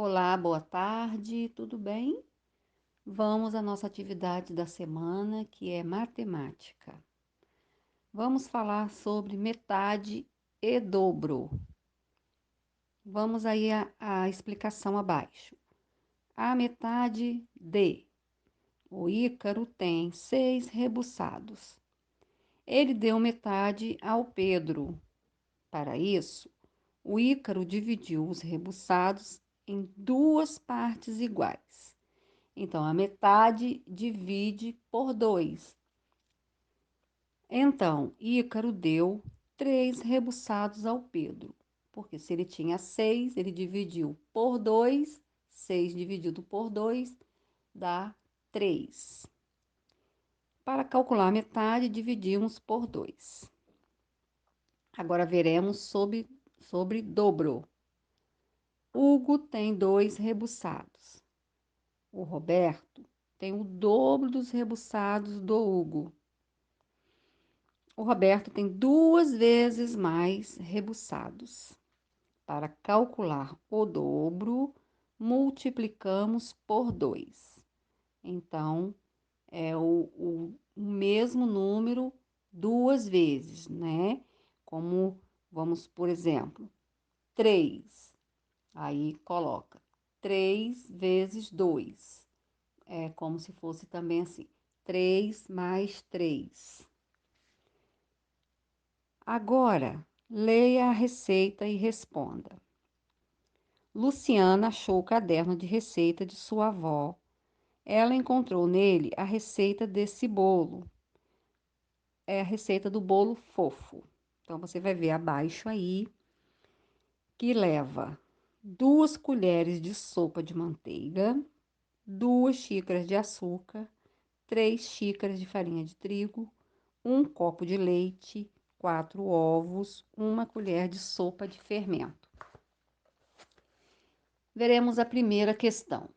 Olá, boa tarde, tudo bem? Vamos à nossa atividade da semana, que é matemática. Vamos falar sobre metade e dobro. Vamos aí à explicação abaixo. A metade de o Ícaro tem 6 rebuçados. Ele deu metade ao Pedro. Para isso, o Ícaro dividiu os rebuçados em 2 partes iguais. Então, a metade divide por 2. Então, Ícaro deu 3 rebuçados ao Pedro, porque se ele tinha 6, ele dividiu por 2, 6 dividido por 2 dá 3. Para calcular a metade, dividimos por 2. Agora veremos sobre dobro. Hugo tem 2 rebuçados. O Roberto tem o dobro dos rebuçados do Hugo. O Roberto tem 2 vezes mais rebuçados. Para calcular o dobro, multiplicamos por 2. Então, é o mesmo número 2 vezes, né? Como, vamos, por exemplo, 3. Aí, coloca 3 vezes 2. É como se fosse também assim, 3 mais 3. Agora, leia a receita e responda. Luciana achou o caderno de receita de sua avó. Ela encontrou nele a receita desse bolo. É a receita do bolo fofo. Então, você vai ver abaixo aí que leva 2 colheres de sopa de manteiga, 2 xícaras de açúcar, 3 xícaras de farinha de trigo, 1 copo de leite, 4 ovos, 1 colher de sopa de fermento. Veremos a primeira questão.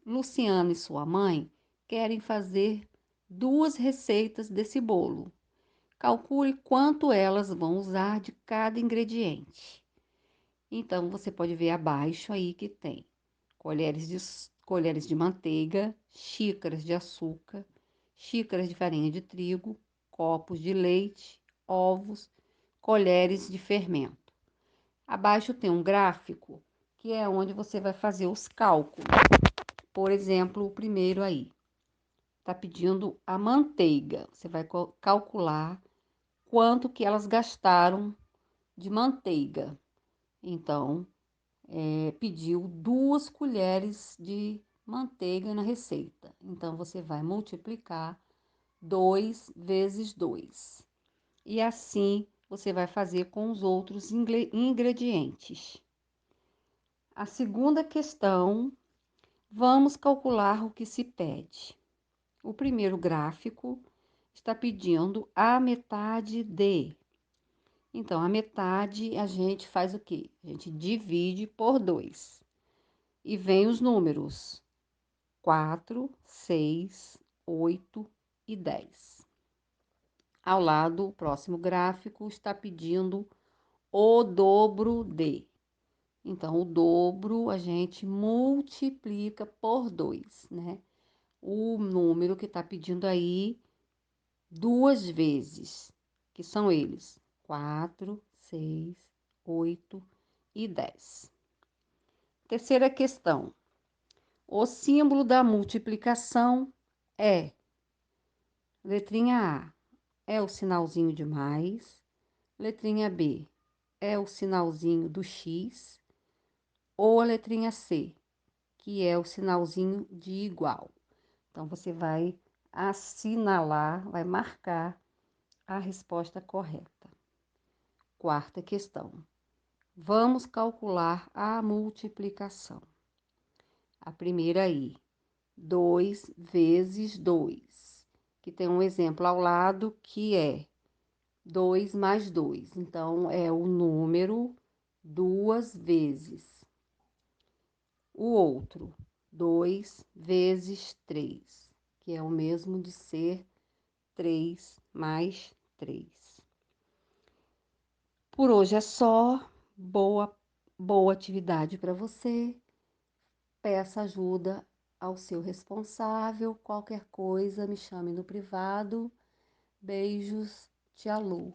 Luciano e sua mãe querem fazer 2 receitas desse bolo. Calcule quanto elas vão usar de cada ingrediente. Então, você pode ver abaixo aí que tem colheres de manteiga, xícaras de açúcar, xícaras de farinha de trigo, copos de leite, ovos, colheres de fermento. Abaixo tem um gráfico que é onde você vai fazer os cálculos. Por exemplo, o primeiro aí está pedindo a manteiga. Você vai calcular quanto que elas gastaram de manteiga. Então, pediu 2 colheres de manteiga na receita. Então, você vai multiplicar 2 vezes 2. E assim você vai fazer com os outros ingredientes. A segunda questão, vamos calcular o que se pede. O primeiro gráfico está pedindo a metade de. Então, a metade a gente faz o quê? A gente divide por 2. E vem os números 4, 6, 8 e 10. Ao lado, o próximo gráfico está pedindo o dobro de. Então, o dobro a gente multiplica por 2, né? O número que está pedindo aí 2 vezes, que são eles: 4, 6, 8 e 10. Terceira questão. O símbolo da multiplicação é, letrinha A, é o sinalzinho de mais, letrinha B, é o sinalzinho do X, ou a letrinha C, que é o sinalzinho de igual. Então, você vai assinalar, vai marcar a resposta correta. Quarta questão. Vamos calcular a multiplicação. A primeira aí, 2 vezes 2, que tem um exemplo ao lado que é 2 mais 2. Então, é o número 2 vezes. O outro, 2 vezes 3, que é o mesmo de ser 3 mais 3. Por hoje é só. Boa atividade para você. peça ajuda ao seu responsável. Qualquer coisa, me chame no privado. Beijos, tia Lu.